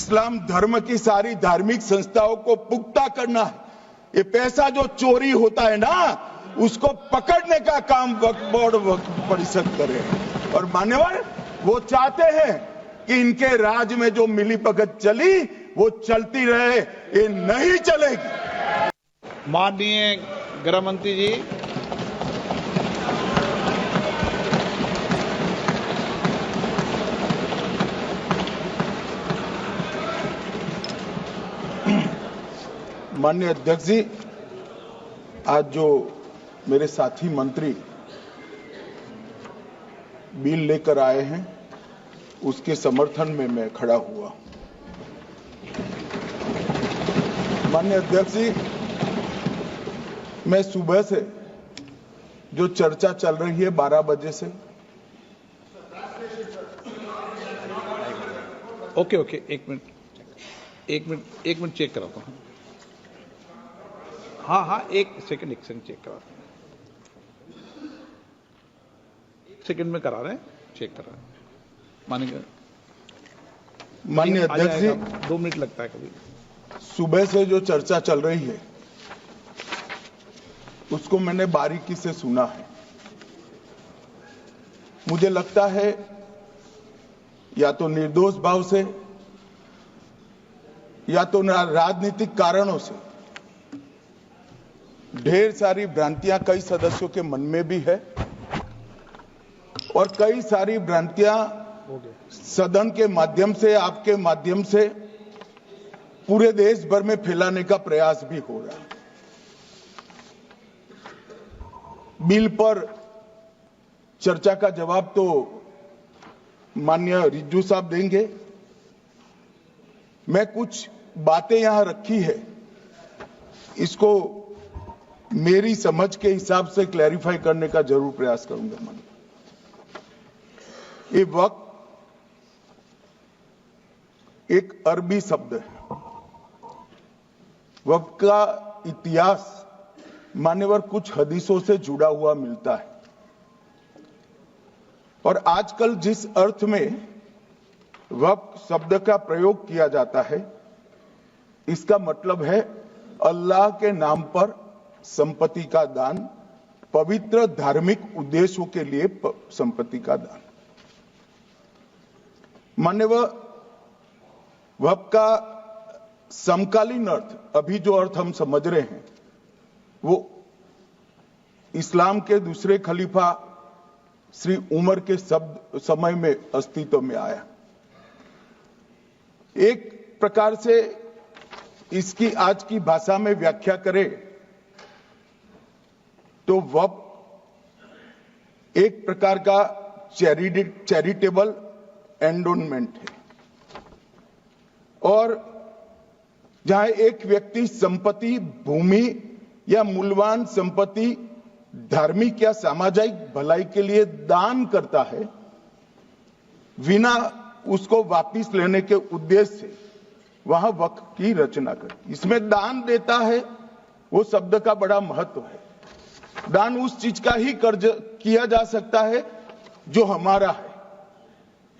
इस्लाम धर्म की सारी धार्मिक संस्थाओं को पुख्ता करना है। ये पैसा जो चोरी होता है ना, उसको पकड़ने का काम वक्फ बोर्ड वक्फ परिषद करे। और मान्यवर, वो चाहते हैं कि इनके राज में जो मिलीभगत चली वो चलती रहे, ये नहीं चलेगी। माननीय गृह मंत्री जी, माननीय अध्यक्ष जी, आज जो मेरे साथी मंत्री बिल लेकर आए हैं उसके समर्थन में मैं खड़ा हुआ। माननीय अध्यक्ष जी, मैं सुबह से जो चर्चा चल रही है 12 बजे से, ओके एक मिनट चेक कराता हूँ। हाँ एक सेकंड चेक कराता हूँ। एक सेकंड में करा रहे हैं, चेक करा रहे हैं। माननीय अध्यक्ष जी, 2 मिनट लगता है कभी। सुबह से जो चर्चा चल रही है उसको मैंने बारीकी से सुना है। मुझे लगता है या तो निर्दोष भाव से या तो राजनीतिक कारणों से ढेर सारी भ्रांतियां कई सदस्यों के मन में भी है और कई सारी भ्रांतियां सदन के माध्यम से, आपके माध्यम से पूरे देश भर में फैलाने का प्रयास भी हो रहा है। बिल पर चर्चा का जवाब तो माननीय रिज्जू साहब देंगे। मैं कुछ बातें यहां रखी है, इसको मेरी समझ के हिसाब से क्लैरिफाई करने का जरूर प्रयास करूंगा। ये वक्त एक अरबी शब्द है। वक्त का इतिहास मान्यवर कुछ हदीसों से जुड़ा हुआ मिलता है और आजकल जिस अर्थ में वक्त शब्द का प्रयोग किया जाता है, इसका मतलब है अल्लाह के नाम पर संपत्ति का दान, पवित्र धार्मिक उद्देश्यों के लिए संपत्ति का दान। मान्यवर, वक्त का समकालीन अर्थ, अभी जो अर्थ हम समझ रहे हैं, वो इस्लाम के दूसरे खलीफा श्री उमर के समय में अस्तित्व में आया। एक प्रकार से इसकी आज की भाषा में व्याख्या करें तो वक्फ एक प्रकार का चैरिटेबल एंडोनमेंट है और जहां एक व्यक्ति संपत्ति, भूमि या मूल्यवान संपत्ति धार्मिक या सामाजिक भलाई के लिए दान करता है बिना उसको वापस लेने के उद्देश्य से, वहां वक्फ की रचना करती। इसमें दान देता है, वो शब्द का बड़ा महत्व है। दान उस चीज का ही कर्ज किया जा सकता है जो हमारा है।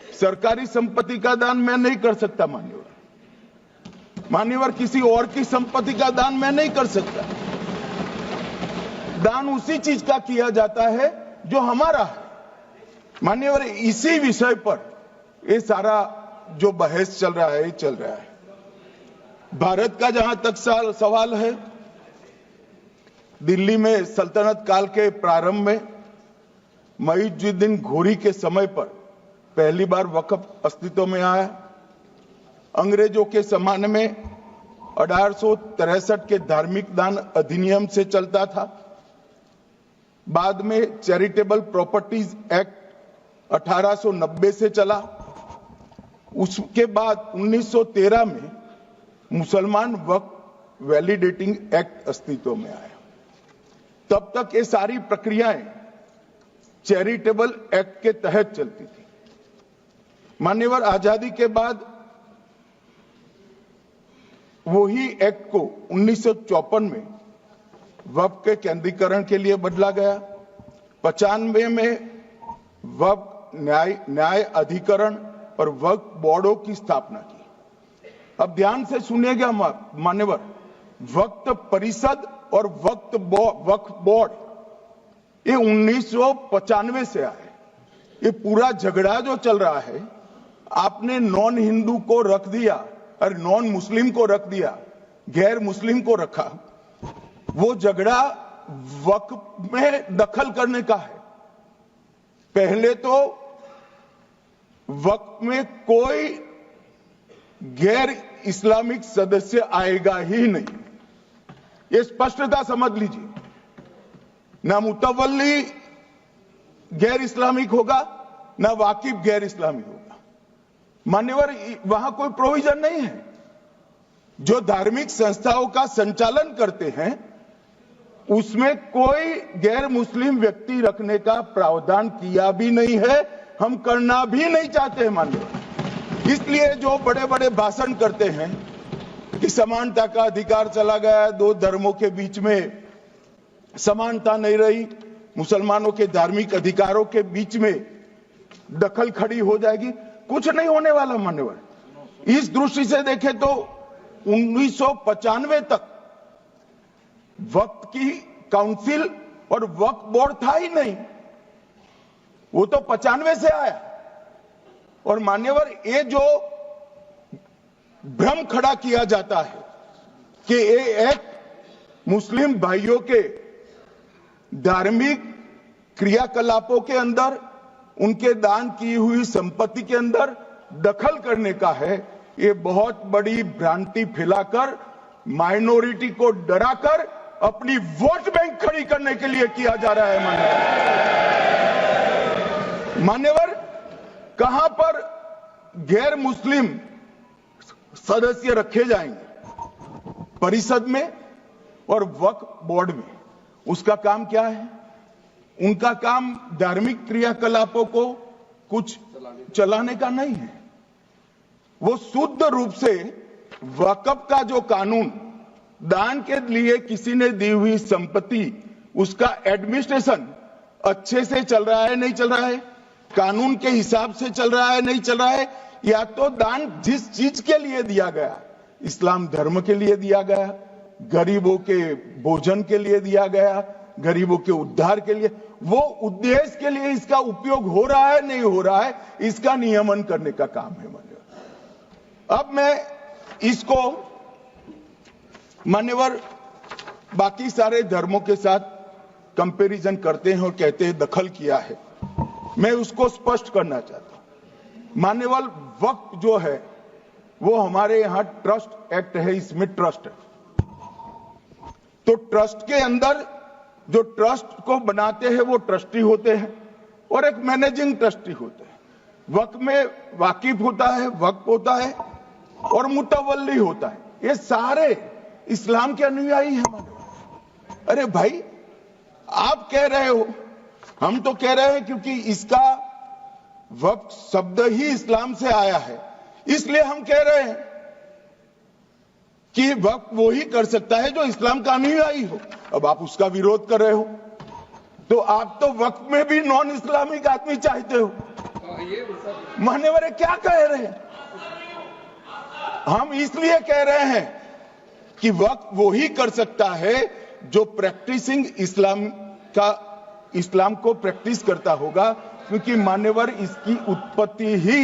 सरकारी संपत्ति का दान मैं नहीं कर सकता मान्यवर, किसी और की संपत्ति का दान मैं नहीं कर सकता। दान उसी चीज का किया जाता है जो हमारा है। मान्यवर, इसी विषय पर ये सारा जो बहस चल रहा है। भारत का जहां तक सवाल है, दिल्ली में सल्तनत काल के प्रारंभ में मुइज़्ज़ुद्दीन घोरी के समय पर पहली बार वक्फ अस्तित्व में आया। अंग्रेजों के जमाने में 1863 के धार्मिक दान अधिनियम से चलता था। बाद में चैरिटेबल प्रॉपर्टीज एक्ट 1890 से चला। उसके बाद 1913 में मुसलमान वक्फ वैलिडेटिंग एक्ट अस्तित्व में आया। तब तक ये सारी प्रक्रियाएं चैरिटेबल एक्ट के तहत चलती थी। मान्यवर, आजादी के बाद वही एक्ट को 1954 में वक्फ के केंद्रीकरण के लिए बदला गया। 95 में वक्फ न्याय अधिकरण और वक्फ बोर्डों की स्थापना की। अब ध्यान से सुनिएगा मान्यवर, वक्फ परिषद और वक्फ बोर्ड ये 1995 से आए। ये पूरा झगड़ा जो चल रहा है, आपने नॉन हिंदू को रख दिया और नॉन मुस्लिम को रख दिया, गैर मुस्लिम को रखा। वो झगड़ा वक्फ में दखल करने का है। पहले तो वक्फ में कोई गैर इस्लामिक सदस्य आएगा ही नहीं, ये स्पष्टता समझ लीजिए। ना मुतवल्ली गैर इस्लामिक होगा, ना वाकिफ गैर इस्लामिक होगा। मान्यवर, वहां कोई प्रोविजन नहीं है। जो धार्मिक संस्थाओं का संचालन करते हैं उसमें कोई गैर मुस्लिम व्यक्ति रखने का प्रावधान किया भी नहीं है, हम करना भी नहीं चाहते हैं मान्यवर। इसलिए जो बड़े बड़े भाषण करते हैं कि समानता का अधिकार चला गया, दो धर्मों के बीच में समानता नहीं रही, मुसलमानों के धार्मिक अधिकारों के बीच में दखल खड़ी हो जाएगी, कुछ नहीं होने वाला मान्यवर। इस दृष्टि से देखें तो 1995 तक वक्फ की काउंसिल और वक्फ बोर्ड था ही नहीं, वो तो 95 से आया। और मान्यवर, ये जो भ्रम खड़ा किया जाता है कि ये एक मुस्लिम भाइयों के धार्मिक क्रियाकलापों के अंदर, उनके दान की हुई संपत्ति के अंदर दखल करने का है, ये बहुत बड़ी भ्रांति फैलाकर माइनॉरिटी को डराकर अपनी वोट बैंक खड़ी करने के लिए किया जा रहा है मान्यवर। कहां पर गैर मुस्लिम सदस्य रखे जाएंगे? परिषद में और वक्फ बोर्ड में। उसका काम क्या है? उनका काम धार्मिक क्रियाकलापों को कुछ चलाने का नहीं है। वो शुद्ध रूप से वक्फ का जो कानून, दान के लिए किसी ने दी हुई संपत्ति, उसका एडमिनिस्ट्रेशन अच्छे से चल रहा है नहीं चल रहा है, कानून के हिसाब से चल रहा है नहीं चल रहा है, या तो दान जिस चीज के लिए दिया गया, इस्लाम धर्म के लिए दिया गया, गरीबों के भोजन के लिए दिया गया, गरीबों के उद्धार के लिए, वो उद्देश्य के लिए इसका उपयोग हो रहा है नहीं हो रहा है, इसका नियमन करने का काम है मान्यवर। अब मैं इसको मान्यवर बाकी सारे धर्मों के साथ कंपैरिजन करते हैं और कहते हैं दखल किया है। मैं उसको स्पष्ट करना चाहता हूं। मान्यवर, वक्फ जो है वो हमारे यहां ट्रस्ट एक्ट है, इसमें ट्रस्ट है। तो ट्रस्ट के अंदर जो ट्रस्ट को बनाते हैं वो ट्रस्टी होते हैं और एक मैनेजिंग ट्रस्टी होते हैं। वक्फ में वाकिफ होता है, वक्फ होता है और मुतवल्ली होता है। ये सारे इस्लाम के अनुयायी हैं। अरे भाई, आप कह रहे हो, हम तो कह रहे हैं क्योंकि इसका वक्फ शब्द ही इस्लाम से आया है, इसलिए हम कह रहे हैं कि वक्फ वो ही कर सकता है जो इस्लाम का अनुयायी हो। अब आप उसका विरोध कर रहे हो, तो आप तो वक्फ में भी नॉन इस्लामिक आदमी चाहते हो। मान्यवर, क्या कह रहे हैं? हम इसलिए कह रहे हैं कि वक्फ वो ही कर सकता है जो प्रैक्टिसिंग इस्लाम को प्रैक्टिस करता होगा, क्योंकि मान्यवर इसकी उत्पत्ति ही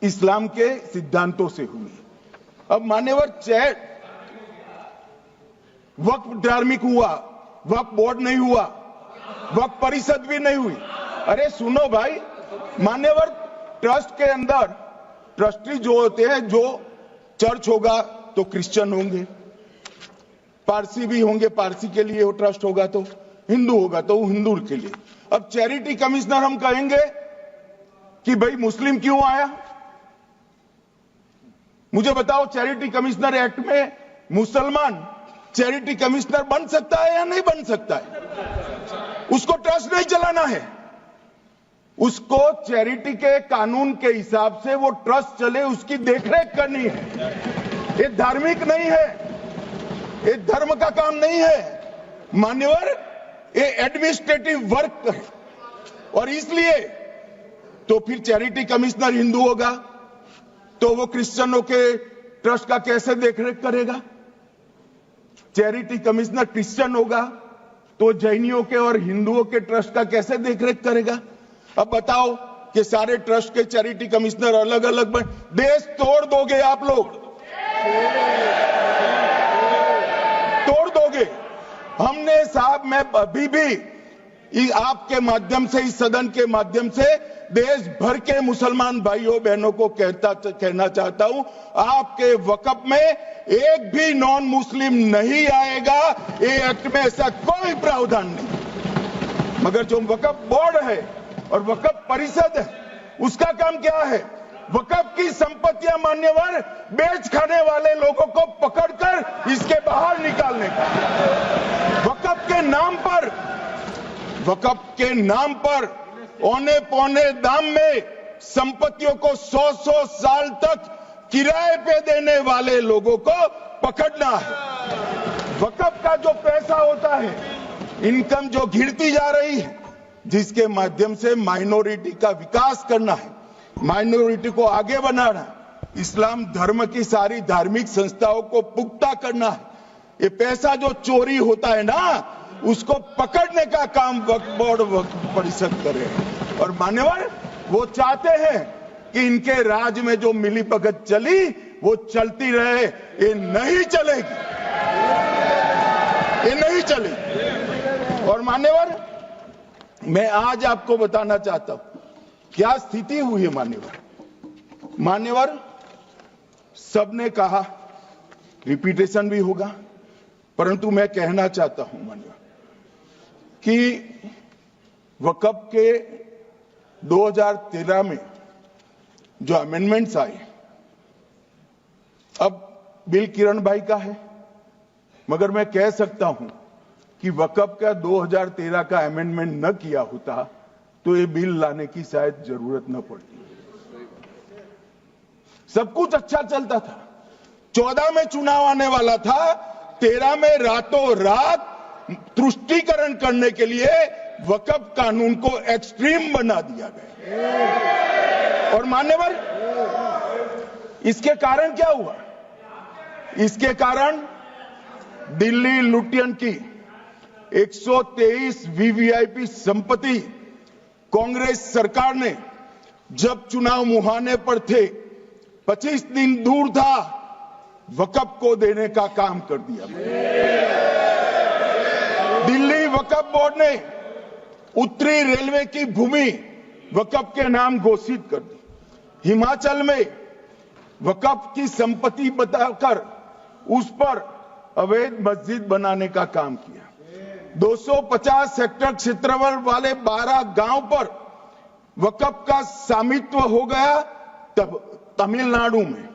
इस्लाम के सिद्धांतों से हुई। अब मान्यवर, वक्फ धार्मिक हुआ, वक्फ बोर्ड नहीं हुआ, वक्फ परिषद भी नहीं हुई। अरे सुनो भाई, मान्यवर, ट्रस्ट के अंदर ट्रस्टी जो होते हैं, जो चर्च होगा तो क्रिश्चियन होंगे, पारसी भी होंगे, पारसी के लिए वो ट्रस्ट होगा, तो हिंदू होगा तो हिंदू के लिए। अब चैरिटी कमिश्नर हम कहेंगे कि भाई मुस्लिम क्यों आया? मुझे बताओ, चैरिटी कमिश्नर एक्ट में मुसलमान चैरिटी कमिश्नर बन सकता है या नहीं बन सकता है? उसको ट्रस्ट नहीं चलाना है, उसको चैरिटी के कानून के हिसाब से वो ट्रस्ट चले, उसकी देखरेख करनी है। ये धार्मिक नहीं है, ये धर्म का काम नहीं है मान्यवर, ये एडमिनिस्ट्रेटिव वर्क है। और इसलिए तो फिर चैरिटी कमिश्नर हिंदू होगा, तो वो क्रिश्चियनों के ट्रस्ट का कैसे देखरेख करेगा? चैरिटी कमिश्नर क्रिश्चियन होगा तो जैनियों के और हिंदुओं के ट्रस्ट का कैसे देखरेख करेगा? अब बताओ कि सारे ट्रस्ट के चैरिटी कमिश्नर अलग अलग देश तोड़ दोगे आप लोग, तोड़ दोगे। हमने साहब, मैं अभी भी आपके माध्यम से, इस सदन के माध्यम से देश भर के मुसलमान भाइयों बहनों को कहना चाहता हूं, आपके वक्फ में एक भी नॉन मुस्लिम नहीं आएगा। ये एक्ट में ऐसा कोई प्रावधान नहीं। मगर जो वक्फ बोर्ड है और वक्फ परिषद है, उसका काम क्या है? वक्फ की संपत्तियां मान्यवर बेच खाने वाले लोगों को पकड़कर इसके बाहर निकालने का। वक्फ के नाम पर औने पौने दाम में संपत्तियों को 100-100 साल तक किराए पे देने वाले लोगों को पकड़ना है। वक्फ का जो पैसा होता है, इनकम जो गिरती जा रही है, जिसके माध्यम से माइनॉरिटी का विकास करना है, माइनॉरिटी को आगे बढ़ाना है, इस्लाम धर्म की सारी धार्मिक संस्थाओं को पुख्ता करना है। ये पैसा जो चोरी होता है ना, उसको पकड़ने का काम वक्फ बोर्ड, वक्फ परिषद करे। और मान्यवर वो चाहते हैं कि इनके राज में जो मिली भगत चली वो चलती रहे। ये नहीं चलेगी, ये नहीं चलेगी। और मान्यवर, मैं आज आपको बताना चाहता हूं क्या स्थिति हुई है। मान्यवर सबने कहा, रिपीटेशन भी होगा, परंतु मैं कहना चाहता हूं मान्यवर कि वक्फ के 2013 में जो अमेंडमेंट्स आए, अब बिल किरण भाई का है, मगर मैं कह सकता हूं कि वक्फ का 2013 का अमेंडमेंट न किया होता तो ये बिल लाने की शायद जरूरत न पड़ती। सब कुछ अच्छा चलता था। 14 में चुनाव आने वाला था, 13 में रातों रात तुष्टीकरण करने के लिए वक्फ कानून को एक्सट्रीम बना दिया गया। और मान्यवर, इसके कारण क्या हुआ? इसके कारण दिल्ली लुटियन की 123 वीवीआईपी संपत्ति कांग्रेस सरकार ने जब चुनाव मुहाने पर थे, 25 दिन दूर था, वक्फ को देने का काम कर दिया। दिल्ली वक्फ बोर्ड ने उत्तरी रेलवे की भूमि वक्फ के नाम घोषित कर दी। हिमाचल में वक्फ की संपत्ति बताकर उस पर अवैध मस्जिद बनाने का काम किया। 250 हेक्टेयर क्षेत्रफल वाले 12 गांव पर वक्फ का स्वामित्व हो गया तब तमिलनाडु में।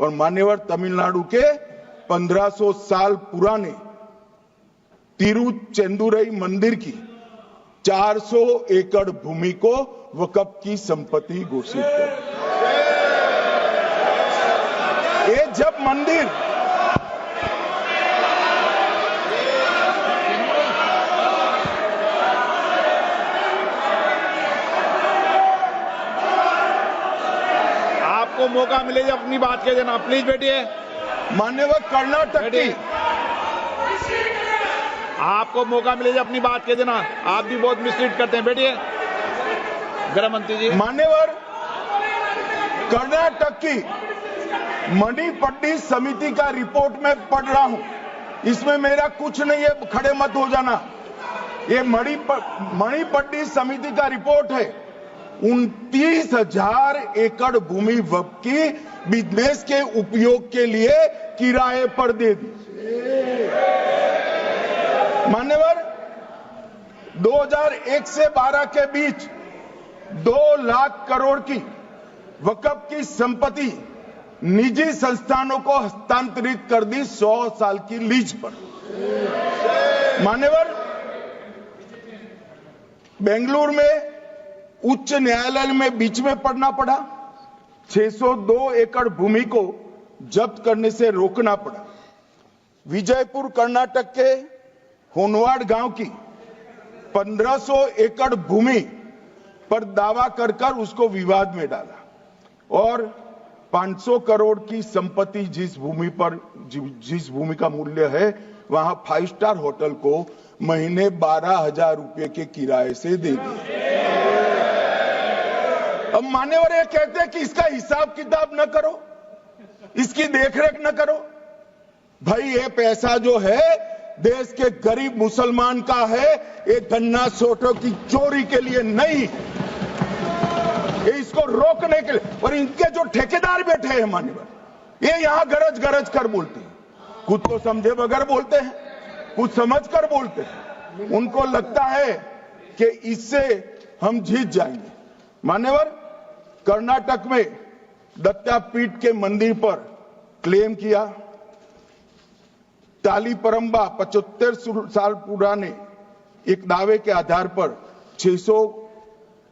और मान्यवर, तमिलनाडु के 1500 साल पुराने तिरुचेंदुरई मंदिर की 400 एकड़ भूमि को वक्फ की संपत्ति घोषित कर। ये जब मंदिर आपको मौका मिले जब अपनी बात कह देना, प्लीज बैठिए। मान्यवर, कर्नाटक की, आपको मौका मिले जब अपनी बात कह देना। आप भी बहुत मिसलीड करते हैं, बैठिए। गृह मंत्री जी। मान्यवर, कर्नाटक की मणिपट्टी समिति का रिपोर्ट में पढ़ रहा हूं, इसमें मेरा कुछ नहीं है, खड़े मत हो जाना। ये मणिपट्टी समिति का रिपोर्ट है। 29,000 एकड़ भूमि वक्फ की बिजनेस के उपयोग के लिए किराए पर दे दी। मान्यवर, 2001 से 12 के बीच 2 लाख करोड़ की वक्फ की संपत्ति निजी संस्थानों को हस्तांतरित कर दी 100 साल की लीज पर। मान्यवर, बेंगलुरु में उच्च न्यायालय में बीच में पढ़ना पड़ा, 602 एकड़ भूमि को जब्त करने से रोकना पड़ा। विजयपुर कर्नाटक के होनवाड़ गांव की 1500 एकड़ भूमि पर दावा कर उसको विवाद में डाला। और 500 करोड़ की संपत्ति जिस भूमि का मूल्य है, वहां 5 स्टार होटल को महीने 12,000 रुपए के किराए से देगी। अब मान्यवर ये कहते हैं कि इसका हिसाब किताब न करो, इसकी देखरेख न करो। भाई ये पैसा जो है देश के गरीब मुसलमान का है, ये गन्ना सोटों की चोरी के लिए नहीं, ये इसको रोकने के लिए। और इनके जो ठेकेदार बैठे हैं मान्यवर, ये यहां गरज गरज कर बोलते हैं, कुछ तो समझे बगैर बोलते हैं, कुछ समझ कर बोलते हैं। उनको लगता है कि इससे हम जीत जाएंगे। मान्यवर, कर्नाटक में दत्तापीठ के मंदिर पर क्लेम किया, तालीपरंबा 75 साल पुराने एक दावे के आधार पर 600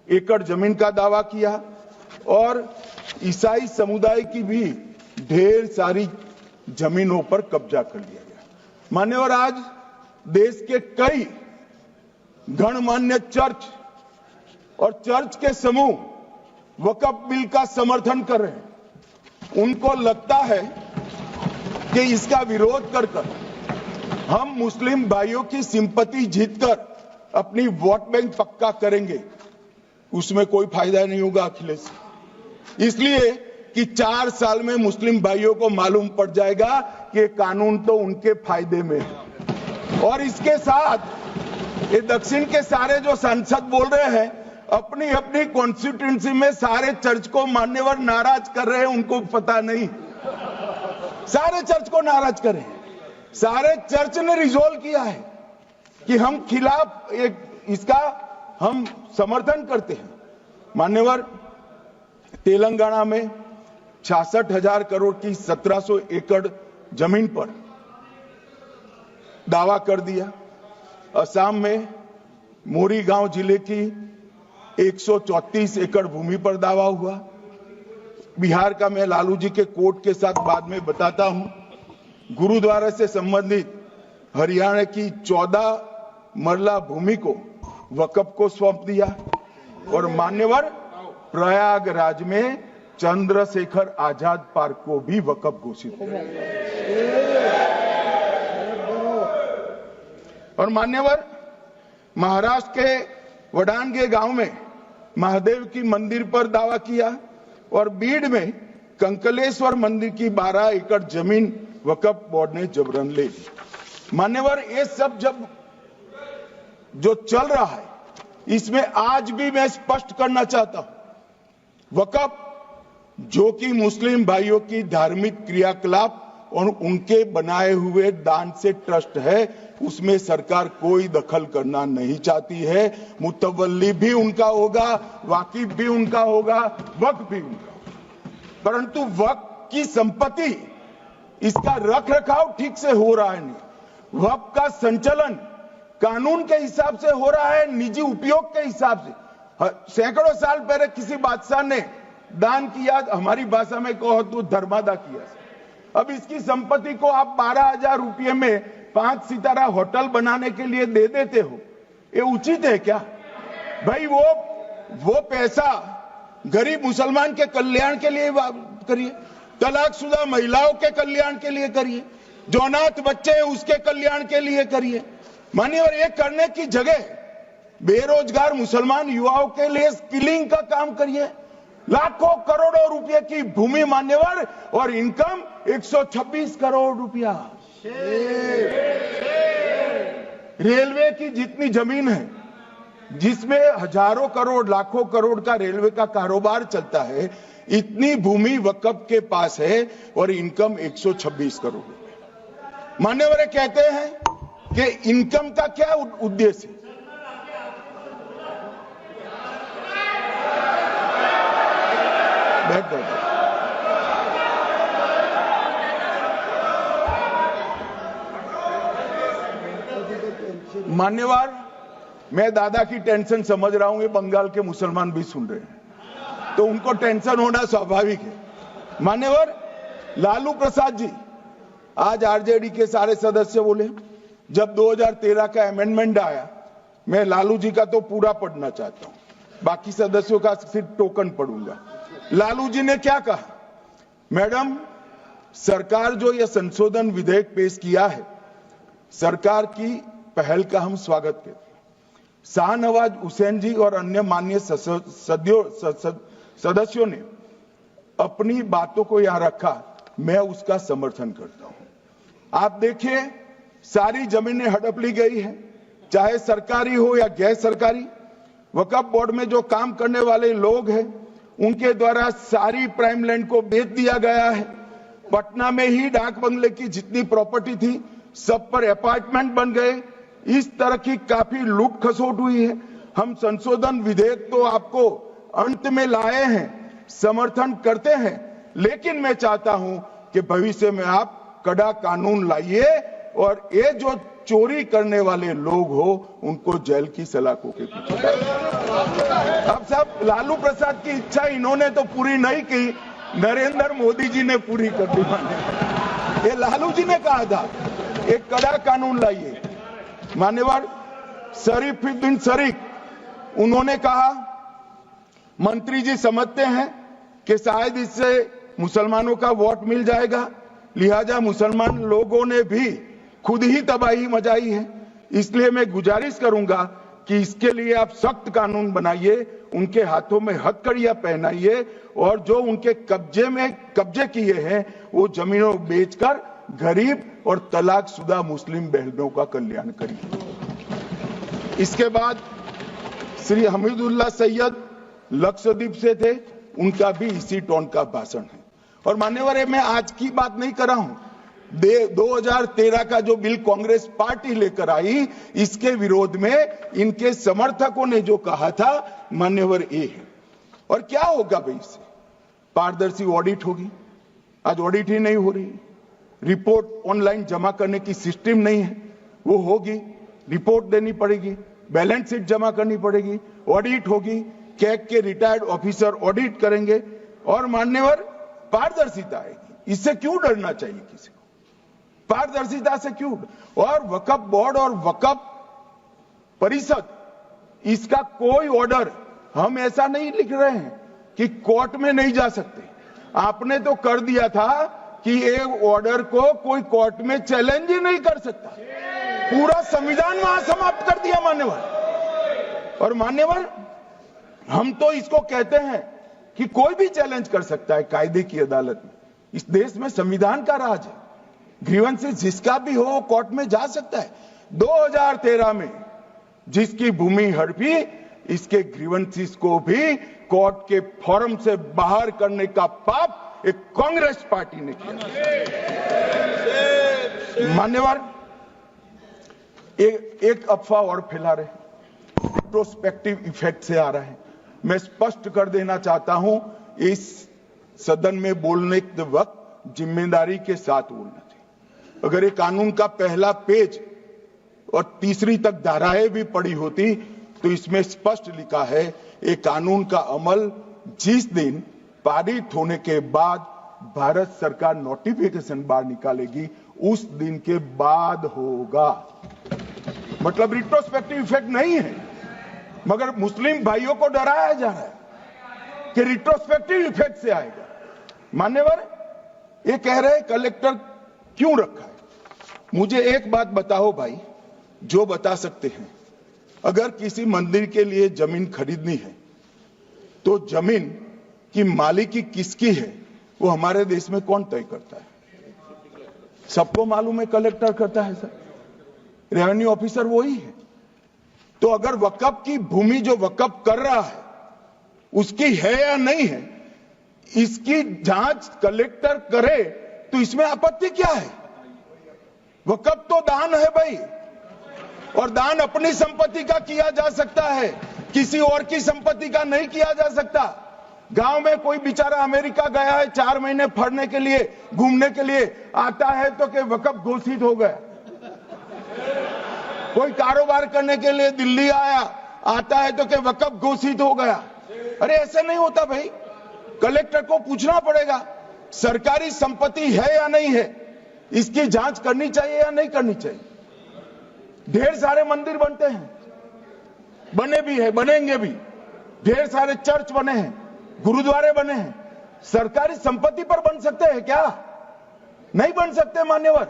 एकड़ जमीन का दावा किया और ईसाई समुदाय की भी ढेर सारी जमीनों पर कब्जा कर लिया गया। मान्यवर, आज देश के कई गणमान्य चर्च और चर्च के समूह वक्फ बिल का समर्थन कर रहे हैं। उनको लगता है कि इसका विरोध कर हम मुस्लिम भाइयों की सिंपैथी जीतकर अपनी वोट बैंक पक्का करेंगे, उसमें कोई फायदा नहीं होगा अखिलेश। इसलिए कि 4 साल में मुस्लिम भाइयों को मालूम पड़ जाएगा कि कानून तो उनके फायदे में है। और इसके साथ ये दक्षिण के सारे जो सांसद बोल रहे हैं, अपनी अपनी कॉन्स्टिट्यूएंसी में सारे चर्च को मान्यवर नाराज कर रहे हैं, उनको पता नहीं। सारे चर्च को नाराज कर रहे हैं। सारे चर्च ने रिजोल्व किया है कि हम खिलाफ इसका हम समर्थन करते हैं। मान्यवर, तेलंगाना में 66,000 करोड़ की 1700 एकड़ जमीन पर दावा कर दिया। असम में मोरीगांव जिले की 134 एकड़ भूमि पर दावा हुआ। बिहार का मैं लालू जी के कोर्ट के साथ बाद में बताता हूं। गुरुद्वारा से संबंधित हरियाणा की 14 मरला भूमि को वक्फ को सौंप दिया। और मान्यवर, प्रयागराज में चंद्रशेखर आजाद पार्क को भी वक्फ घोषित किया। और मान्यवर, महाराष्ट्र के वडानगे गांव में महादेव की मंदिर पर दावा किया और बीड में कंकलेश्वर मंदिर की 12 एकड़ जमीन वक्फ बोर्ड ने जबरन ले ली। मान्यवर, ये सब जब जो चल रहा है, इसमें आज भी मैं स्पष्ट करना चाहता हूं, वक्फ जो कि मुस्लिम भाइयों की धार्मिक क्रियाकलाप और उनके बनाए हुए दान से ट्रस्ट है, उसमें सरकार कोई दखल करना नहीं चाहती है। मुतवल्ली भी उनका होगा, वाकिफ भी उनका होगा, वक्फ भी उनका होगा। परंतु वक्फ की संपत्ति, इसका रख रखाव ठीक से हो रहा है नहीं। वक्फ का संचालन कानून के हिसाब से हो रहा है, निजी उपयोग के हिसाब से। सैकड़ों साल पहले किसी बादशाह ने दान किया, हमारी भाषा में कहो तो धर्मादा किया। अब इसकी संपत्ति को आप 12,000 रुपये में 5 सितारा होटल बनाने के लिए दे देते हो, ये उचित है क्या? भाई वो पैसा गरीब मुसलमान के कल्याण के लिए करिए, तलाकशुदा महिलाओं के कल्याण के लिए करिए, जो अनाथ बच्चे हैं उसके कल्याण के लिए करिए। मानिए, और ये करने की जगह बेरोजगार मुसलमान युवाओं के लिए स्किलिंग का काम करिए। लाखों करोड़ों रुपए की भूमि मान्यवर और इनकम 126 करोड़ रुपया। रेलवे की जितनी जमीन है, जिसमें हजारों करोड़ लाखों करोड़ का रेलवे का कारोबार चलता है, इतनी भूमि वक्फ के पास है और इनकम 126 करोड़ रुपए। मान्यवर कहते हैं कि इनकम का क्या उद्देश्य है? मान्यवर, मैं दादा की टेंशन समझ रहा हूं, ये बंगाल के मुसलमान भी सुन रहे हैं, तो उनको टेंशन होना स्वाभाविक है। मान्यवर, लालू प्रसाद जी, आज आरजेडी के सारे सदस्य बोले, जब 2013 का अमेंडमेंट आया, मैं लालू जी का तो पूरा पढ़ना चाहता हूं, बाकी सदस्यों का सिर्फ टोकन पढ़ूंगा। लालू जी ने क्या कहा मैडम, सरकार जो यह संशोधन विधेयक पेश किया है, सरकार की पहल का हम स्वागत करते हैं। शाहनवाज हुसैन जी और अन्य माननीय सदस्यों ने अपनी बातों को यहां रखा, मैं उसका समर्थन करता हूं। आप देखिए, सारी जमीनें हड़प ली गई है, चाहे सरकारी हो या गैर सरकारी। वक्फ बोर्ड में जो काम करने वाले लोग हैं, उनके द्वारा सारी प्राइम लैंड को बेच दिया गया है। पटना में ही डाक बंगले की जितनी प्रॉपर्टी थी, सब पर अपार्टमेंट बन गए। इस तरह की काफी लूट खसोट हुई है। हम संशोधन विधेयक तो आपको अंत में लाए हैं, समर्थन करते हैं, लेकिन मैं चाहता हूं कि भविष्य में आप कड़ा कानून लाइए और ये जो चोरी करने वाले लोग हो, उनको जेल की सलाखों के पीछे। अब साहब, लालू प्रसाद की इच्छा इन्होंने तो पूरी नहीं की, नरेंद्र मोदी जी ने पूरी कर दी। ये लालू जी ने कहा था, एक कड़ा कानून लाइए। मान्यवर शरीफुद्दीन शरीफ, उन्होंने कहा, मंत्री जी समझते हैं कि शायद इससे मुसलमानों का वोट मिल जाएगा, लिहाजा मुसलमान लोगों ने भी खुद ही तबाही मचाई है, इसलिए मैं गुजारिश करूंगा कि इसके लिए आप सख्त कानून बनाइए, उनके हाथों में हथकड़ियां पहनाइए और जो उनके कब्जे किए हैं वो जमीनों बेचकर गरीब और तलाकशुदा मुस्लिम बहनों का कल्याण करिए। इसके बाद श्री हमीदुल्लाह सैयद लक्षद्वीप से थे, उनका भी इसी टोन का भाषण है। और मान्यवर, मैं आज की बात नहीं कर रहा हूं, 2013 का जो बिल कांग्रेस पार्टी लेकर आई, इसके विरोध में इनके समर्थकों ने जो कहा था, मान्यवर ये है। और क्या होगा भाई इससे? पारदर्शी ऑडिट होगी, आज ऑडिट ही नहीं हो रही। रिपोर्ट ऑनलाइन जमा करने की सिस्टम नहीं है, वो होगी, रिपोर्ट देनी पड़ेगी, बैलेंस शीट जमा करनी पड़ेगी, ऑडिट होगी, कैग के रिटायर्ड ऑफिसर ऑडिट करेंगे और मान्यवर पारदर्शिता आएगी। इससे क्यों डरना चाहिए किसी को? पारदर्शिता से क्यों? और वक्फ बोर्ड और वक्फ परिषद, इसका कोई ऑर्डर हम ऐसा नहीं लिख रहे हैं कि कोर्ट में नहीं जा सकते। आपने तो कर दिया था कि ये ऑर्डर को कोई कोर्ट में चैलेंज ही नहीं कर सकता, पूरा संविधान वहां समाप्त कर दिया मान्यवर। और मान्यवर, हम तो इसको कहते हैं कि कोई भी चैलेंज कर सकता है कायदे की अदालत में। इस देश में संविधान का राज है, ग्रीवेंसेस जिसका भी हो कोर्ट में जा सकता है। 2013 में जिसकी भूमि हड़पी, इसके ग्रीवेंसेस को भी कोर्ट के फोरम से बाहर करने का पाप एक कांग्रेस पार्टी ने किया। मान्यवर, एक अफवाह और फैला रहे, रिट्रोस्पेक्टिव इफेक्ट से आ रहा है। मैं स्पष्ट कर देना चाहता हूं, इस सदन में बोलने के वक्त जिम्मेदारी के साथ बोलना चाहिए। अगर ये कानून का पहला पेज और तीसरी तक धाराएं भी पड़ी होती तो इसमें स्पष्ट लिखा है, ये कानून का अमल जिस दिन पारित होने के बाद भारत सरकार नोटिफिकेशन बाहर निकालेगी, उस दिन के बाद होगा। मतलब रिट्रोस्पेक्टिव इफेक्ट नहीं है, मगर मुस्लिम भाइयों को डराया जा रहा है कि रिट्रोस्पेक्टिव इफेक्ट से आएगा। मान्यवर, ये कह रहे कलेक्टर क्यों रखा है? मुझे एक बात बताओ भाई, जो बता सकते हैं, अगर किसी मंदिर के लिए जमीन खरीदनी है तो जमीन की मालिकी किसकी है वो हमारे देश में कौन तय करता है? सबको मालूम है, कलेक्टर करता है सर, रेवेन्यू ऑफिसर वही है। तो अगर वक्फ की भूमि जो वक्फ कर रहा है उसकी है या नहीं है, इसकी जांच कलेक्टर करे तो इसमें आपत्ति क्या है? वक्फ तो दान है भाई, और दान अपनी संपत्ति का किया जा सकता है, किसी और की संपत्ति का नहीं किया जा सकता। गांव में कोई बेचारा अमेरिका गया है 4 महीने पढ़ने के लिए, घूमने के लिए, आता है तो कि वक्फ घोषित हो गया। कोई कारोबार करने के लिए दिल्ली आया, आता है तो कि वक्फ घोषित हो गया। अरे ऐसे नहीं होता भाई, कलेक्टर को पूछना पड़ेगा सरकारी संपत्ति है या नहीं है, इसकी जांच करनी चाहिए या नहीं करनी चाहिए। ढेर सारे मंदिर बनते हैं, बने भी है, बनेंगे भी, ढेर सारे चर्च बने हैं, गुरुद्वारे बने हैं, सरकारी संपत्ति पर बन सकते हैं क्या? नहीं बन सकते मान्यवर।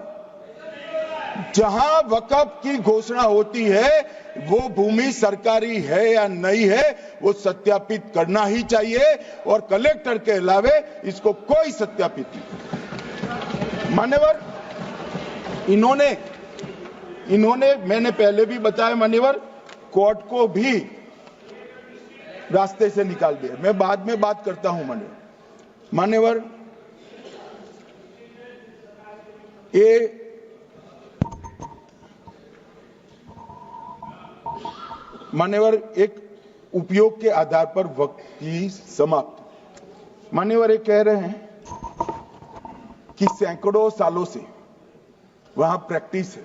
जहां वक्फ की घोषणा होती है वो भूमि सरकारी है या नहीं है वो सत्यापित करना ही चाहिए, और कलेक्टर के अलावे इसको कोई सत्यापित नहीं। मान्यवर, इन्होंने मैंने पहले भी बताया मान्यवर, कोर्ट को भी रास्ते से निकाल दिया। मैं बाद में बात करता हूं मान्यवर, ये मान्यवर एक उपयोग के आधार पर वक्त की समाप्ति। मान्यवर ये कह रहे हैं कि सैकड़ों सालों से वहां प्रैक्टिस है।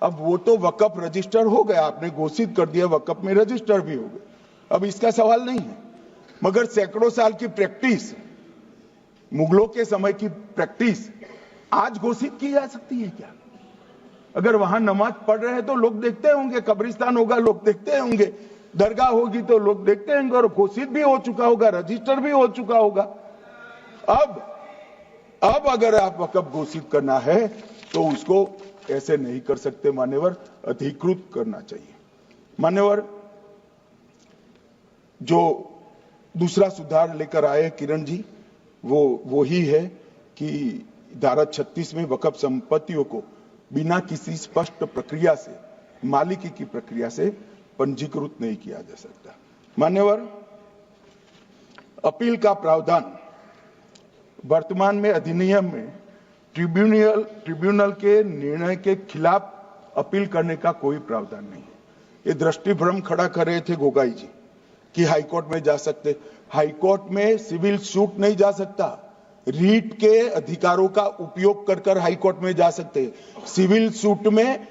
अब वो तो वक्फ रजिस्टर हो गया, आपने घोषित कर दिया, वक्फ में रजिस्टर भी हो गया, अब इसका सवाल नहीं है। मगर सैकड़ों साल की प्रैक्टिस, मुगलों के समय की प्रैक्टिस आज घोषित की जा सकती है क्या? अगर वहां नमाज पढ़ रहे हैं तो लोग देखते होंगे, कब्रिस्तान होगा लोग देखते होंगे, दरगाह होगी तो लोग देखते होंगे, और घोषित भी हो चुका होगा, रजिस्टर भी हो चुका होगा। अब अगर आप वक्फ घोषित करना है तो उसको ऐसे नहीं कर सकते मान्यवर, अधिकृत करना चाहिए। मान्यवर, जो दूसरा सुधार लेकर आए किरण जी, वो ही है कि धारा 36 में वक्फ संपत्तियों को बिना किसी स्पष्ट प्रक्रिया से, मालिकी की प्रक्रिया से पंजीकृत नहीं किया जा सकता। मान्यवर, अपील का प्रावधान वर्तमान में अधिनियम में ट्रिब्यूनल के निर्णय के खिलाफ अपील करने का कोई प्रावधान नहीं है। ये दृष्टिभ्रम खड़ा कर रहे थे गोगाई जी कि हाईकोर्ट में जा सकते। हाईकोर्ट में सिविल सूट नहीं जा सकता, रीट के अधिकारों का उपयोग कर हाईकोर्ट में जा सकते हैं। सिविल सूट में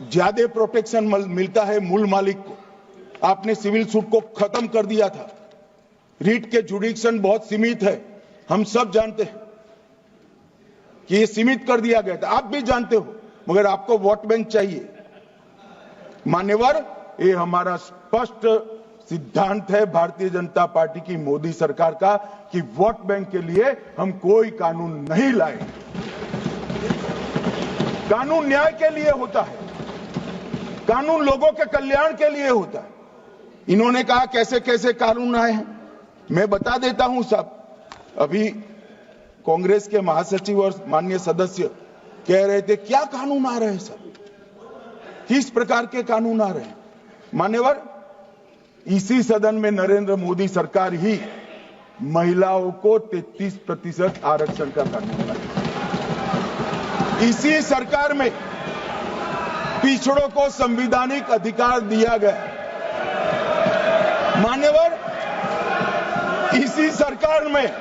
ज्यादा प्रोटेक्शन मिलता है मूल मालिक को। आपने सिविल सूट को खत्म कर दिया था। रीट के जुडिक्शन बहुत सीमित है, हम सब जानते हैं कि ये सीमित कर दिया गया था, आप भी जानते हो, मगर आपको वोट बैंक चाहिए। मान्यवर, ये हमारा स्पष्ट सिद्धांत है भारतीय जनता पार्टी की, मोदी सरकार का, कि वोट बैंक के लिए हम कोई कानून नहीं लाए। कानून न्याय के लिए होता है, कानून लोगों के कल्याण के लिए होता है। इन्होंने कहा कैसे कैसे कानून आए हैं, मैं बता देता हूं सब। अभी कांग्रेस के महासचिव और माननीय सदस्य कह रहे थे क्या कानून आ रहे हैं सब, किस प्रकार के कानून आ रहे हैं। मान्यवर, इसी सदन में नरेंद्र मोदी सरकार ही महिलाओं को 33% आरक्षण का कानून लाई। इसी सरकार में पिछड़ों को संवैधानिक अधिकार दिया गया। मान्यवर, इसी सरकार में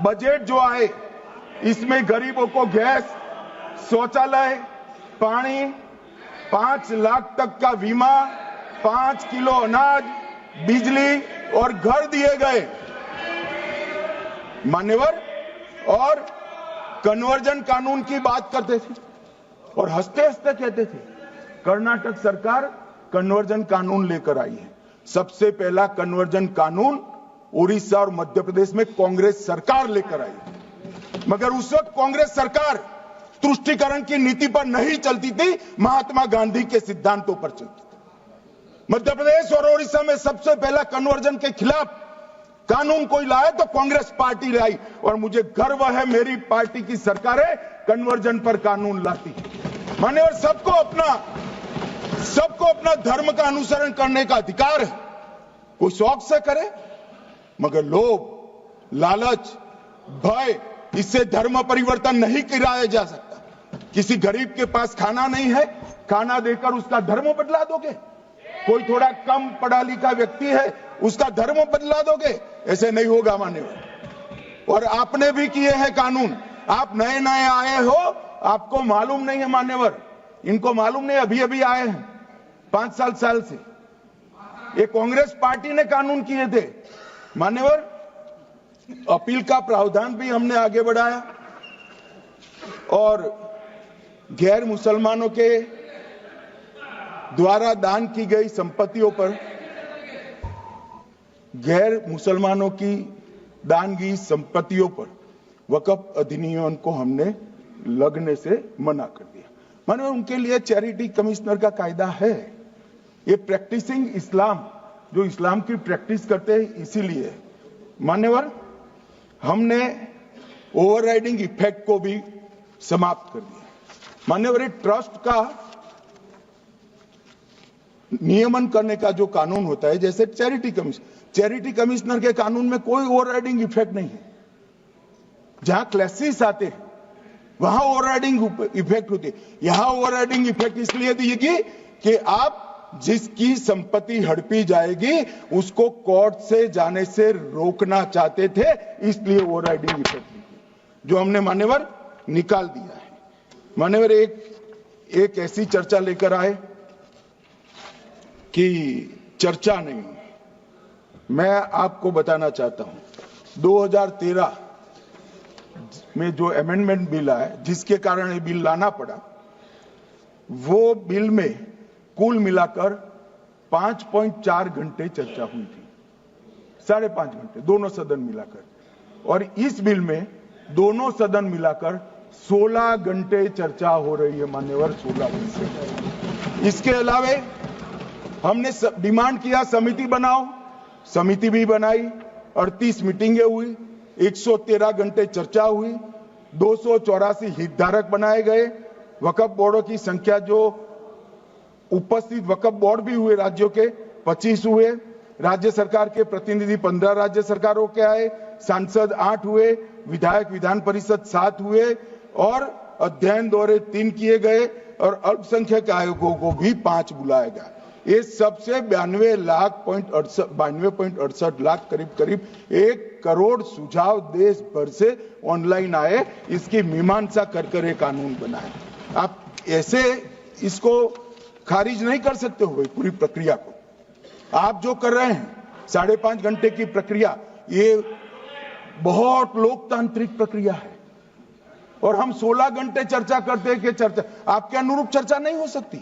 बजट जो आए, इसमें गरीबों को गैस, शौचालय, पानी, 5 लाख तक का बीमा, 5 किलो अनाज, बिजली और घर दिए गए। मान्यवर, और कन्वर्जन कानून की बात करते थे और हंसते हंसते कहते थे कर्नाटक सरकार कन्वर्जन कानून लेकर आई है। सबसे पहला कन्वर्जन कानून उड़ीसा और मध्य प्रदेश में कांग्रेस सरकार लेकर आई, मगर उस वक्त कांग्रेस सरकार तुष्टीकरण की नीति पर नहीं चलती थी, महात्मा गांधी के सिद्धांतों पर चलती थी। मध्य प्रदेश और उड़ीसा में सबसे पहला कन्वर्जन के खिलाफ कानून कोई लाया तो कांग्रेस पार्टी लाई, और मुझे गर्व है मेरी पार्टी की सरकारें कन्वर्जन पर कानून लाती। मान्यवर, सबको अपना धर्म का अनुसरण करने का अधिकार है, कोई शौक से करे, मगर लोभ, लालच, भय, इससे धर्म परिवर्तन नहीं कराया जा सकता। किसी गरीब के पास खाना नहीं है, खाना देकर उसका धर्म बदला दोगे? कोई थोड़ा कम पढ़ा लिखा व्यक्ति है, उसका धर्म बदला दोगे? ऐसे नहीं होगा मान्यवर। और आपने भी किए हैं कानून, आप नए नए आए हो, आपको मालूम नहीं है मान्यवर, इनको मालूम नहीं, अभी अभी आए हैं 5 साल से। ये कांग्रेस पार्टी ने कानून किए थे मान्यवर। अपील का प्रावधान भी हमने आगे बढ़ाया, और गैर मुसलमानों के द्वारा दान की गई संपत्तियों पर गैर मुसलमानों की दानगी संपत्तियों पर वक्फ अधिनियम को हमने लगने से मना कर दिया। माने उनके लिए चैरिटी कमिश्नर का कायदा है। ये प्रैक्टिसिंग इस्लाम, जो इस्लाम की प्रैक्टिस करते हैं, इसीलिए मान्यवर हमने ओवरराइडिंग इफेक्ट को भी समाप्त कर दिया। मान्यवर ट्रस्ट का नियमन करने का जो कानून होता है, जैसे चैरिटी कमिश्नर के कानून में कोई ओवरराइडिंग इफेक्ट नहीं है। जहां क्लासेस आते हैं वहां ओवरराइडिंग इफेक्ट होती है। यहां ओवरराइडिंग इफेक्ट इसलिए देगी कि आप जिसकी संपत्ति हड़पी जाएगी उसको कोर्ट से जाने से रोकना चाहते थे, इसलिए ओवरराइडिंग इफेक्ट जो हमने मान्यवर निकाल दिया है। मान्यवर एक ऐसी चर्चा लेकर आए कि चर्चा नहीं, मैं आपको बताना चाहता हूं 2013 में जो अमेंडमेंट बिल आया, जिसके कारण ये बिल लाना पड़ा, वो बिल में कुल मिलाकर 5.4 घंटे चर्चा हुई थी, 5.5 घंटे दोनों सदन मिलाकर, और इस बिल में दोनों सदन मिलाकर 16 घंटे चर्चा हो रही है मान्यवर, 16 घंटे। इसके अलावे हमने डिमांड किया समिति बनाओ, समिति भी बनाई, 38 मीटिंगें हुई, 113 घंटे चर्चा हुई, 284 हितधारक बनाए गए, वक्फ बोर्डों की संख्या जो उपस्थित वक्फ बोर्ड भी हुए राज्यों के 25 हुए, राज्य सरकार के प्रतिनिधि 15 राज्य सरकारों के आए, सांसद 8 हुए, विधायक विधान परिषद 7 हुए, और अध्ययन दौरे 3 किए गए, और अल्पसंख्यक आयोगों को भी 5 बुलाया गया। ये सबसे 92.68 लाख करीब 1 करोड़ सुझाव देश भर से ऑनलाइन आए। इसकी मीमांसा कर ये कानून बना है। आप ऐसे इसको खारिज नहीं कर सकते हो भाई, पूरी प्रक्रिया को। आप जो कर रहे हैं 5.5 घंटे की प्रक्रिया, ये बहुत लोकतांत्रिक प्रक्रिया है, और हम 16 घंटे चर्चा करते हैं कि चर्चा आपके अनुरूप चर्चा नहीं हो सकती।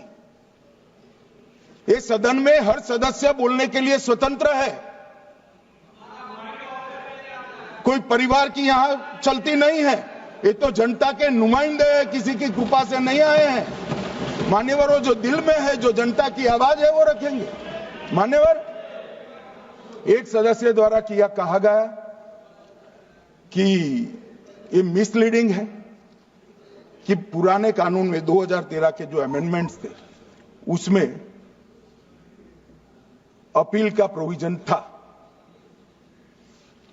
ये सदन में हर सदस्य बोलने के लिए स्वतंत्र है, कोई परिवार की यहां चलती नहीं है। ये तो जनता के नुमाइंदे हैं, किसी की कृपा से नहीं आए हैं। मान्यवर जो दिल में है, जो जनता की आवाज है, वो रखेंगे। मान्यवर एक सदस्य द्वारा कहा गया कि ये मिसलीडिंग है कि पुराने कानून में 2013 के जो अमेंडमेंट्स थे उसमें अपील का प्रोविजन था।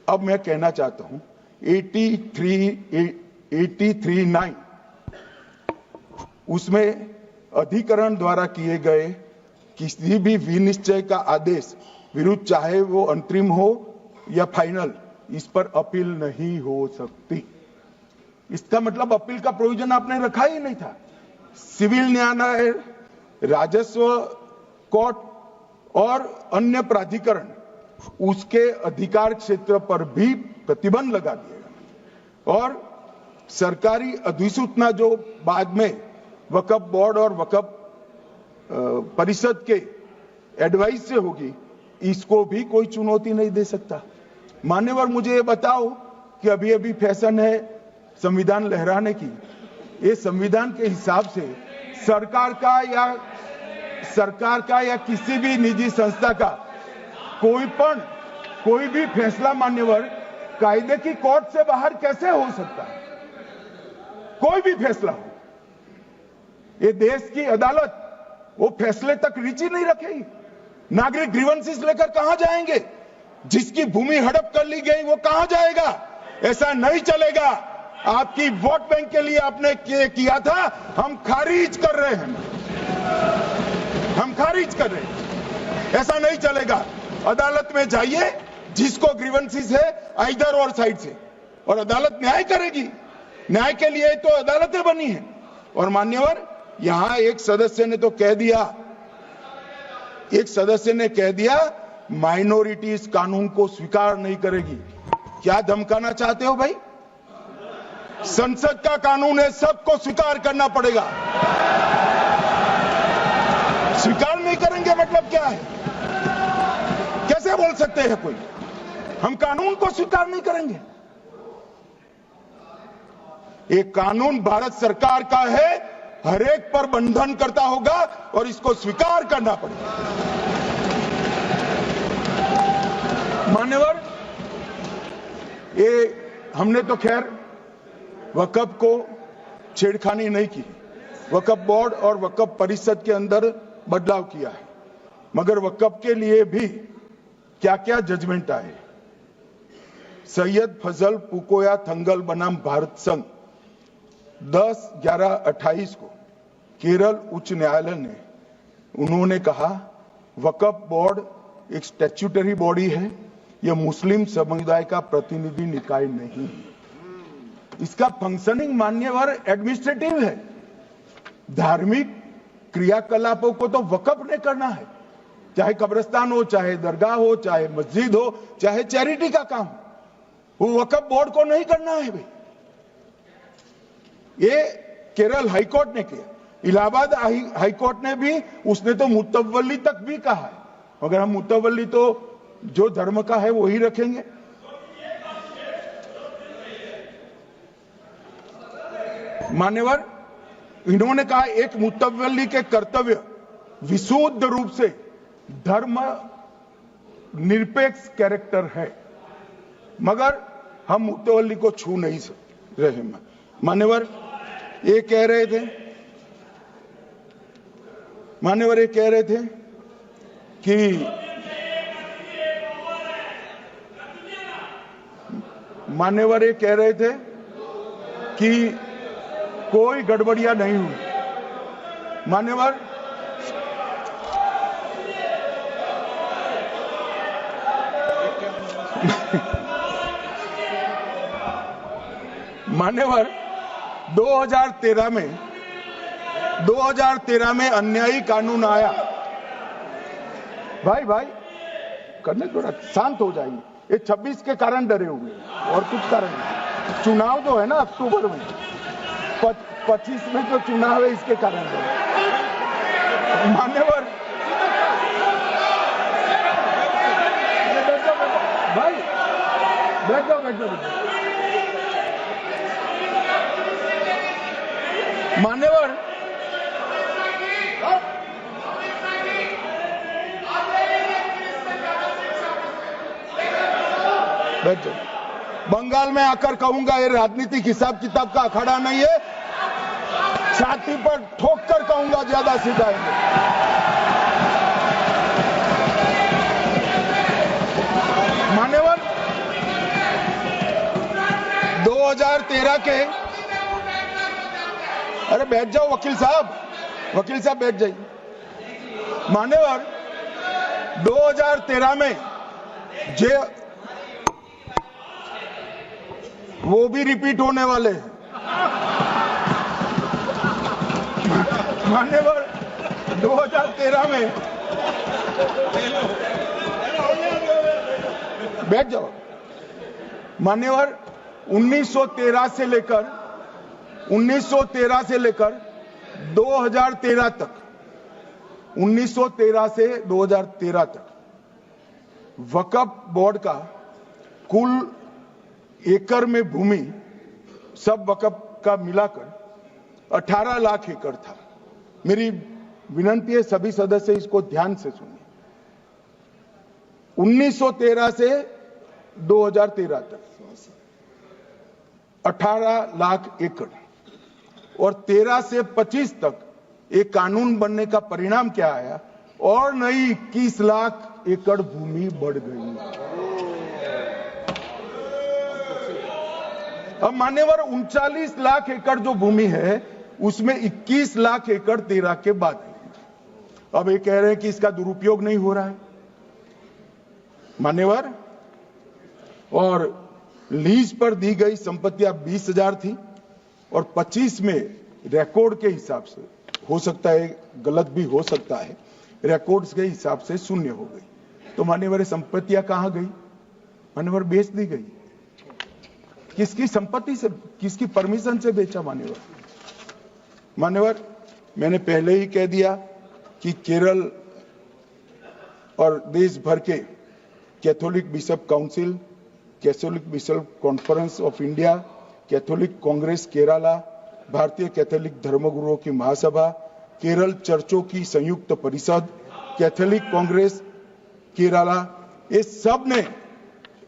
अब मैं कहना चाहता हूं 83(9) उसमें अधिकरण द्वारा किए गए किसी भी विनिश्चय का आदेश विरुद्ध, चाहे वो अंतरिम हो या फाइनल, इस पर अपील नहीं हो सकती। इसका मतलब अपील का प्रोविजन आपने रखा ही नहीं था। सिविल न्यायालय, राजस्व कोर्ट और अन्य प्राधिकरण उसके अधिकार क्षेत्र पर भी प्रतिबंध लगा दिया, और सरकारी अधिसूचना जो बाद में वक्फ बोर्ड और वक्फ परिषद के एडवाइस से होगी, इसको भी कोई चुनौती नहीं दे सकता। मान्यवर मुझे ये बताओ कि अभी अभी फैशन है संविधान लहराने की, ये संविधान के हिसाब से सरकार का या किसी भी निजी संस्था का कोई भी फैसला मान्यवर कायदे की कोर्ट से बाहर कैसे हो सकता है? कोई भी फैसला हो, ये देश की अदालत वो फैसले तक रुचि नहीं रखेगी। नागरिक ग्रीवेंसेस लेकर कहां जाएंगे? जिसकी भूमि हड़प कर ली गई वो कहां जाएगा? ऐसा नहीं चलेगा। आपकी वोट बैंक के लिए आपने किया था, हम खारिज कर रहे हैं, हम खारिज कर रहे हैं। ऐसा नहीं चलेगा। अदालत में जाइए, जिसको ग्रीवेंसेस है इधर और साइड से, और अदालत न्याय करेगी। न्याय के लिए तो अदालतें बनी हैं। और मान्यवर यहां एक सदस्य ने कह दिया माइनॉरिटी इस कानून को स्वीकार नहीं करेगी। क्या धमकाना चाहते हो भाई? संसद का कानून है, सबको स्वीकार करना पड़ेगा। स्वीकार नहीं करेंगे मतलब क्या है? कैसे बोल सकते करते हैं कोई, हम कानून को स्वीकार नहीं करेंगे। ये कानून भारत सरकार का है, हर एक पर बंधन करता होगा और इसको स्वीकार करना पड़ेगा। मान्यवर, ये हमने तो खैर वक्फ को छेड़खानी नहीं की, वक्फ बोर्ड और वक्फ परिषद के अंदर बदलाव किया है, मगर वक्फ के लिए भी क्या क्या जजमेंट आए। सैयद फजल पुकोया थंगल बनाम भारत संघ 10/11/28 को केरल उच्च न्यायालय ने उन्होंने कहा वक्फ बोर्ड एक स्टैट्यूटरी बॉडी है, यह मुस्लिम समुदाय का प्रतिनिधि निकाय नहीं है। इसका फंक्शनिंग मान्यवर एडमिनिस्ट्रेटिव है। धार्मिक क्रियाकलापों को तो वक्फ ने करना है, चाहे कब्रिस्तान हो, चाहे दरगाह हो, चाहे मस्जिद हो, चाहे चैरिटी का काम, वो वक्फ बोर्ड को नहीं करना है भाई। ये केरल हाईकोर्ट ने किया, इलाहाबाद हाईकोर्ट ने भी, उसने तो मुतवल्ली तक भी कहा है, मगर हम मुतवल्ली तो जो धर्म का है वही रखेंगे। मान्यवर, इन्होंने कहा एक मुतवल्ली के कर्तव्य विशुद्ध रूप से धर्म निरपेक्ष कैरेक्टर है, मगर हम मुतवल्ली को छू नहीं रहे। मान्यवर ये कह रहे थे, मान्यवर ये कह रहे थे कि मान्यवर ये कह रहे थे कि कोई गड़बड़ियां नहीं हुई। मान्यवर, मान्यवर 2013 में अन्यायी कानून आया। भाई करने थोड़ा शांत हो जाइए। ये 26 के कारण डरे हुए हैं और कुछ कारण नहीं। चुनाव जो है ना अक्टूबर में, 25 में जो चुनाव है इसके कारण डरे। मान्यवर भाई बैठ जाओ। मान्यवर बैठ जाओ। बंगाल में आकर कहूंगा ये राजनीतिक हिसाब किताब का अखाड़ा नहीं है, छाती पर ठोक कर कहूंगा ज्यादा सिखाएंगे। मान्यवर 2013 के, अरे बैठ जाओ वकील साहब बैठ जाइए। मान्यवर 2013 में वो भी रिपीट होने वाले हैं। मान्यवर 2013 में बैठ जाओ। मान्यवर 1913 से लेकर 2013 तक 1913 से 2013 तक वक्फ बोर्ड का कुल एकड़ में भूमि सब वक्फ का मिलाकर 18 लाख एकड़ था। मेरी विनंती है सभी सदस्य इसको ध्यान से सुनिए। 1913 से 2013 तक 18 लाख एकड़ और 13 से 25 तक एक कानून बनने का परिणाम क्या आया, और नई 21 लाख एकड़ भूमि बढ़ गई। अब मान्यवर 39 लाख एकड़ जो भूमि है उसमें 21 लाख एकड़ 13 के बाद है। अब ये कह रहे हैं कि इसका दुरुपयोग नहीं हो रहा है मान्यवर। और लीज पर दी गई संपत्तियां 20,000 थी और 25 में रिकॉर्ड के हिसाब से, हो सकता है गलत भी हो सकता है, रिकॉर्ड्स के हिसाब से शून्य हो गई। तो मान्यवर संपत्तियां कहां गई? मान्यवर बेच दी गई। किसकी संपत्ति से, किसकी परमिशन से बेचा? मान्यवर मैंने पहले ही कह दिया कि केरल और देश भर के Catholic bishop council, Catholic bishop conference of India, Catholic Congress Kerala, भारतीय कैथोलिक धर्मगुरुओं की महासभा, केरल चर्चों की संयुक्त परिषद, कैथोलिक कांग्रेस केरला, ये सब ने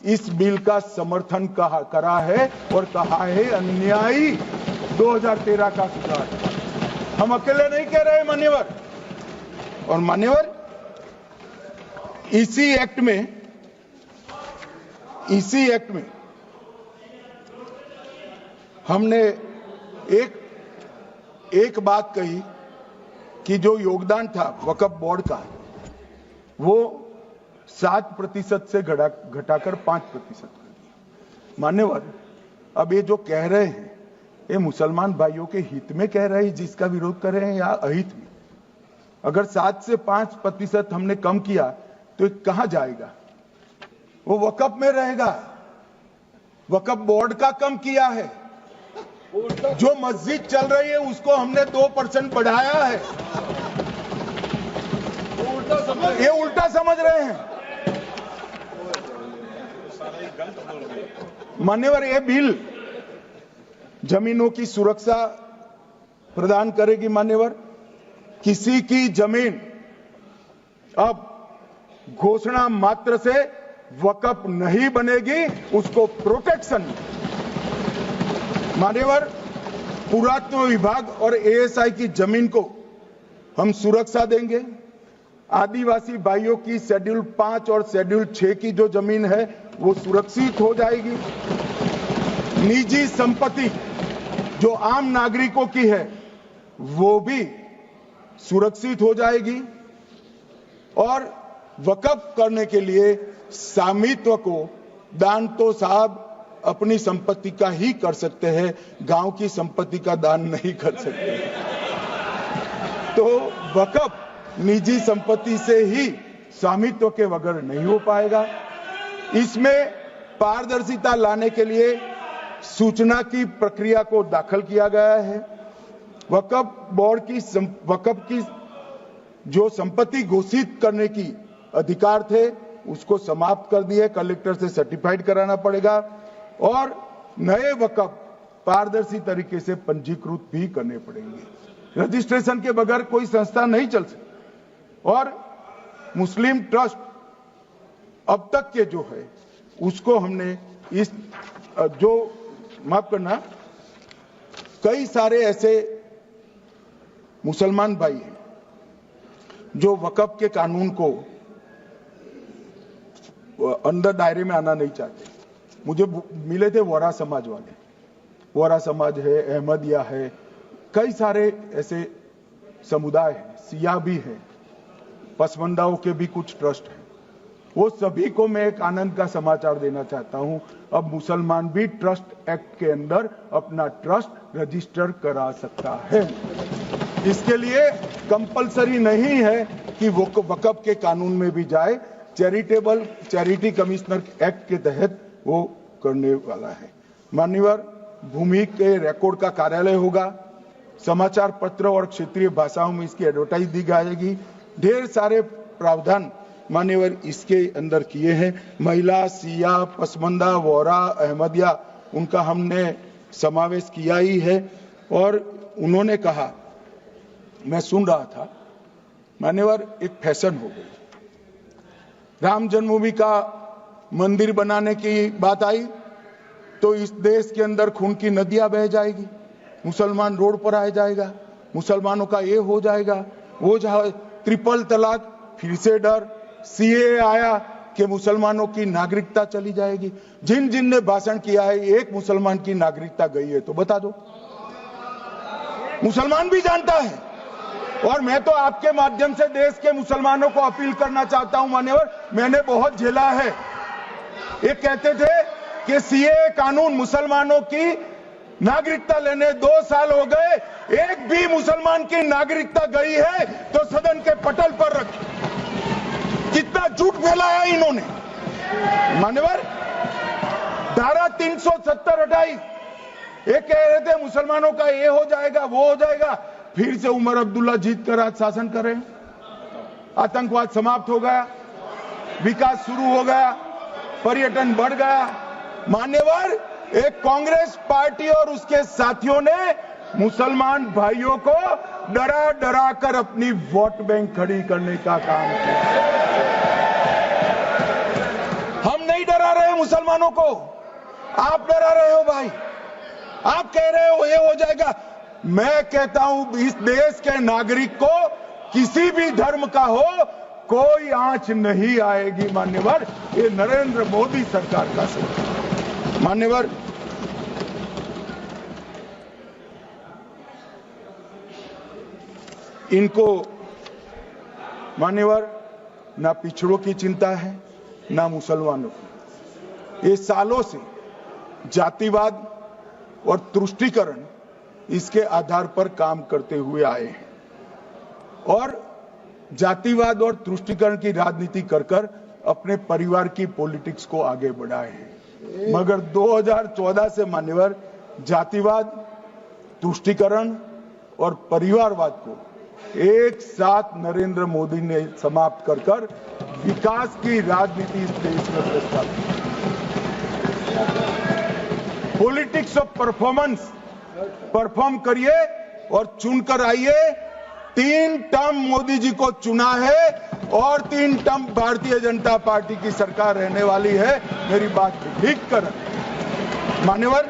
इस बिल का समर्थन करा है और कहा है अन्यायी 2013 का सुधार। हम अकेले नहीं कह रहे मान्यवर। और मान्यवर, इसी एक्ट में हमने एक बात कही कि जो योगदान था वक्फ बोर्ड का वो 7% से घटाकर 5% कर दिया। मान्यवर, अब ये जो कह रहे हैं ये मुसलमान भाइयों के हित में कह रहे हैं जिसका विरोध कर रहे हैं या अहित में? अगर 7 से 5% हमने कम किया तो ये कहां जाएगा? वो वक्फ में रहेगा। वक्फ बोर्ड का कम किया है। जो मस्जिद चल रही है उसको हमने 2% बढ़ाया है। ये उल्टा समझ रहे हैं मान्यवर। ये बिल जमीनों की सुरक्षा प्रदान करेगी मान्यवर। किसी की जमीन अब घोषणा मात्र से वक्फ नहीं बनेगी, उसको प्रोटेक्शन मान्यवर। पुरातत्व विभाग और एएसआई की जमीन को हम सुरक्षा देंगे। आदिवासी भाइयों की शेड्यूल 5 और शेड्यूल 6 की जो जमीन है वो सुरक्षित हो जाएगी। निजी संपत्ति जो आम नागरिकों की है वो भी सुरक्षित हो जाएगी। और वक्फ करने के लिए स्वामित्व को दान तो साहब अपनी संपत्ति का ही कर सकते हैं, गांव की संपत्ति का दान नहीं कर सकते। तो वक्फ निजी संपत्ति से ही स्वामित्व के बगैर नहीं हो पाएगा। इसमें पारदर्शिता लाने के लिए सूचना की प्रक्रिया को दाखिल किया गया है। वक्फ बोर्ड की वक्फ की जो संपत्ति घोषित करने की अधिकार थे उसको समाप्त कर दिए। कलेक्टर से सर्टिफाइड कराना पड़ेगा और नए वक्फ पारदर्शी तरीके से पंजीकृत भी करने पड़ेंगे। रजिस्ट्रेशन के बगैर कोई संस्था नहीं चल सकती। और मुस्लिम ट्रस्ट अब तक के जो है उसको हमने इस जो माफ करना, कई सारे ऐसे मुसलमान भाई हैं जो वक्फ के कानून को अंदर दायरे में आना नहीं चाहते। मुझे मिले थे वोरा समाज वाले, वोरा समाज है, अहमदिया है, कई सारे ऐसे समुदाय हैं, सिया भी है, पसमंदाओं के भी कुछ ट्रस्ट हैं। वो सभी को मैं एक आनंद का समाचार देना चाहता हूं, अब मुसलमान भी ट्रस्ट एक्ट के अंदर अपना ट्रस्ट रजिस्टर करा सकता है। इसके लिए कंपलसरी नहीं है कि वो वक्फ के कानून में भी जाए, चैरिटी कमिश्नर एक्ट के तहत वो करने वाला है। मान्यवर, भूमि के रिकॉर्ड का कार्यालय होगा, समाचार पत्र और क्षेत्रीय भाषाओं में इसकी एडवर्टाइज दी जाएगी। ढेर सारे प्रावधान मान्यवर इसके अंदर किए हैं। महिला, सिया, पसमंदा, वोरा, अहमदिया, उनका हमने समावेश किया ही है। और उन्होंने कहा, मैं सुन रहा था मान्यवर, एक फैशन हो गई, राम जन्मभूमि का मंदिर बनाने की बात आई तो इस देश के अंदर खून की नदियां बह जाएगी, मुसलमान रोड पर आ जाएगा, मुसलमानों का ये हो जाएगा, वो जहां ट्रिपल तलाक, फिर से डर, सीए आया कि मुसलमानों की नागरिकता चली जाएगी। जिन जिन ने भाषण किया है, एक मुसलमान की नागरिकता गई है तो बता दो। मुसलमान भी जानता है। और मैं तो आपके माध्यम से देश के मुसलमानों को अपील करना चाहता हूं मान्यवर, मैंने बहुत झेला है। ये कहते थे कि सीए कानून मुसलमानों की नागरिकता लेने 2 साल हो गए, एक भी मुसलमान की नागरिकता गई है तो सदन के पटल पर रखी। कितना झूठ फैलाया इन्होंने। मान्यवर, धारा 370 हटाई, ये कह रहे थे मुसलमानों का ये हो जाएगा, वो हो जाएगा, फिर से उमर अब्दुल्ला जीत कर आज शासन करे, आतंकवाद समाप्त हो गया। विकास शुरू हो गया, पर्यटन बढ़ गया। मान्यवर, एक कांग्रेस पार्टी और उसके साथियों ने मुसलमान भाइयों को डरा डरा कर अपनी वोट बैंक खड़ी करने का काम किया। हम नहीं डरा रहे मुसलमानों को, आप डरा रहे हो भाई। आप कह रहे हो ये हो जाएगा। मैं कहता हूं इस देश के नागरिक को किसी भी धर्म का हो कोई आंच नहीं आएगी। मान्यवर, ये नरेंद्र मोदी सरकार का सरकार। मान्यवर, इनको मान्यवर ना पिछड़ों की चिंता है ना मुसलमानों की। ये सालों से जातिवाद और तुष्टीकरण इसके आधार पर काम करते हुए आए हैं और जातिवाद और तुष्टीकरण की राजनीति कर अपने परिवार की पॉलिटिक्स को आगे बढ़ाए हैं। मगर 2014 से मान्यवर जातिवाद, तुष्टीकरण और परिवारवाद को एक साथ नरेंद्र मोदी ने समाप्त कर विकास की राजनीति इस देश में प्रस्तावित की। पॉलिटिक्स ऑफ परफॉर्मेंस, परफॉर्म करिए और चुनकर आइए। 3 टर्म मोदी जी को चुना है और 3 टर्म भारतीय जनता पार्टी की सरकार रहने वाली है। मेरी बात लिख कर मान्यवर,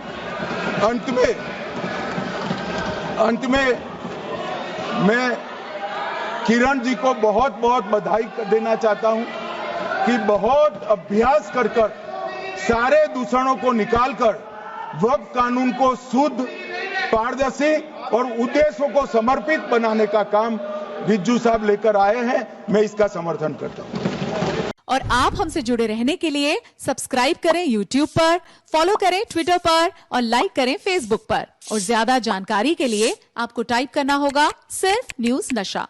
अंत में मैं किरण जी को बहुत बहुत बधाई देना चाहता हूं कि बहुत अभ्यास कर सारे दूषणों को निकालकर वक्फ कानून को शुद्ध, पारदर्शी और उद्देश्यों को समर्पित बनाने का काम रिज्जू साहब लेकर आए हैं। मैं इसका समर्थन करता हूं। और आप हमसे जुड़े रहने के लिए सब्सक्राइब करें YouTube पर, फॉलो करें Twitter पर और लाइक करें Facebook पर। और ज्यादा जानकारी के लिए आपको टाइप करना होगा सिर्फ न्यूज़ नशा।